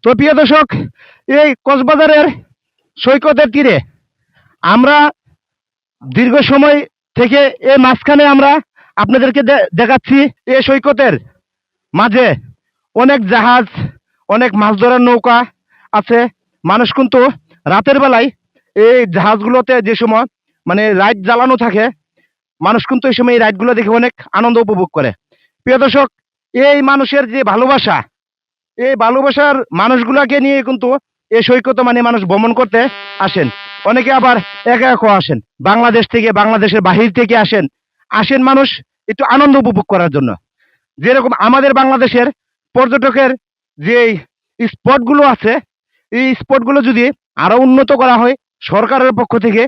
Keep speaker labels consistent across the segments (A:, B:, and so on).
A: তো প্রিয় দর্শক, এই কক্সবাজারের সৈকতের তীরে আমরা দীর্ঘ সময় থেকে এই মাঝখানে আমরা আপনাদেরকে দেখাচ্ছি এই সৈকতের মাঝে অনেক জাহাজ, অনেক মাছ ধরার নৌকা আছে। মানুষ কিন্তু রাতের বেলায় এই জাহাজগুলোতে যে সময় মানে রাইড জ্বালানো থাকে, মানুষ কিন্তু এই সময় এই রাইডগুলো দেখে অনেক আনন্দ উপভোগ করে। প্রিয় দর্শক, এই মানুষের যে ভালোবাসা, এই ভালোবাসার মানুষগুলাকে নিয়ে কিন্তু এই সৈকতে মানে মানুষ ভ্রমণ করতে আসেন। অনেকে আবার একা একা আসেন, বাংলাদেশ থেকে, বাংলাদেশের বাহির থেকে আসেন মানুষ একটু আনন্দ উপভোগ করার জন্য। যেরকম আমাদের বাংলাদেশের পর্যটকের যে স্পটগুলো আছে, এই স্পটগুলো যদি আরো উন্নত করা হয় সরকারের পক্ষ থেকে,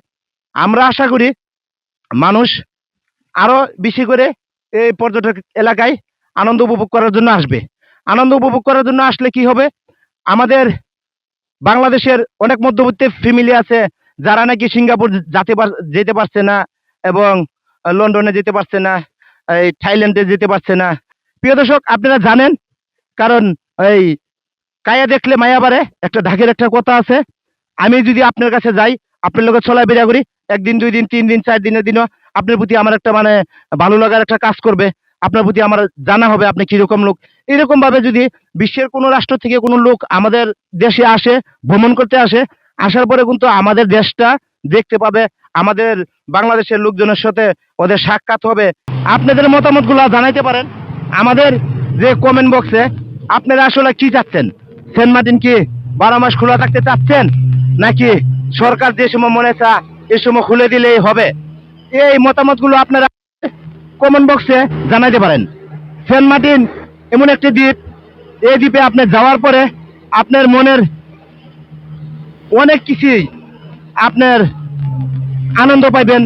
A: আমরা আশা করি মানুষ আরো বেশি করে এই পর্যটক এলাকায় আনন্দ উপভোগ করার জন্য আসবে। আনন্দ উপভোগ করার জন্য আসলে কি হবে, আমাদের বাংলাদেশের অনেক মধ্যবিত্ত ফ্যামিলি আছে যারা নাকি সিঙ্গাপুর যেতে পারছে না, এবং লন্ডনে যেতে পারছে না, এই থাইল্যান্ডে যেতে পারছে না। প্রিয় দর্শক, আপনারা জানেন, কারণ এই কায়া দেখলে মায়া বাড়ে, একটা ঢাকের একটা কথা আছে। আমি যদি আপনার কাছে যাই, আপনার লোকের চলাফেরা করি, একদিন, 2 দিন, 3 দিন, 4 দিনের দিনও আপনার প্রতি আমার একটা মানে ভালো লাগার একটা কাজ করবে। আপনার প্রতি আমার জানা হবে আপনি কিরকম লোক। এরকম ভাবে যদি বিশ্বের কোনো রাষ্ট্র থেকে কোনো লোক আমাদের দেশে আসে, ভ্রমণ করতে আসে, আসার পরে কিন্তু আমাদের দেশটা দেখতে পাবে, আমাদের বাংলাদেশের লোকজনের সাথে ওদের সাক্ষাৎ হবে। আপনাদের মতামতগুলো জানাইতে পারেন আমাদের যে কমেন্ট বক্সে। আপনারা আসলে কি চাচ্ছেন? সেন্ট মার্টিন কি 12 মাস খোলা থাকতে চাচ্ছেন, নাকি সরকার যে সময় মনে চা এই সময় খুলে দিলেই হবে? এই মতামতগুলো আপনারা কমেন্ট বক্সে জানাইতে পারেন। সেন্ট মার্টিন এমন একটি দ্বীপ, এই দ্বীপে আপনি যাওয়ার পরে আপনার মনের অনেক কিছুই আপনার আনন্দ পাইবেন,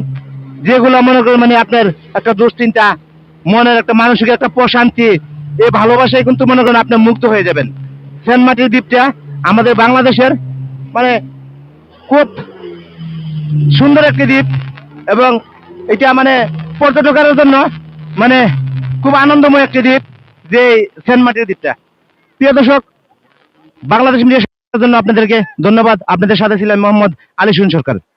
A: যেগুলো মনে করেন মানে আপনার একটা দুশ্চিন্তা, মনের একটা মানসিক একটা প্রশান্তি, এই ভালোবাসায় কিন্তু মনে করেন আপনি মুক্ত হয়ে যাবেন। সেন্ট মার্টিন দ্বীপটা আমাদের বাংলাদেশের মানে খুব সুন্দর একটি দ্বীপ, এবং এটা মানে পর্যটকের জন্য মানে খুব আনন্দময় একটি দ্বীপ, যে সেন্ট মার্টিন দ্বীপটা। প্রিয় দর্শক, বাংলাদেশ মিডিয়ার জন্য আপনাদেরকে ধন্যবাদ। আপনাদের সাথে ছিলেন মোহাম্মদ আলী সরকার।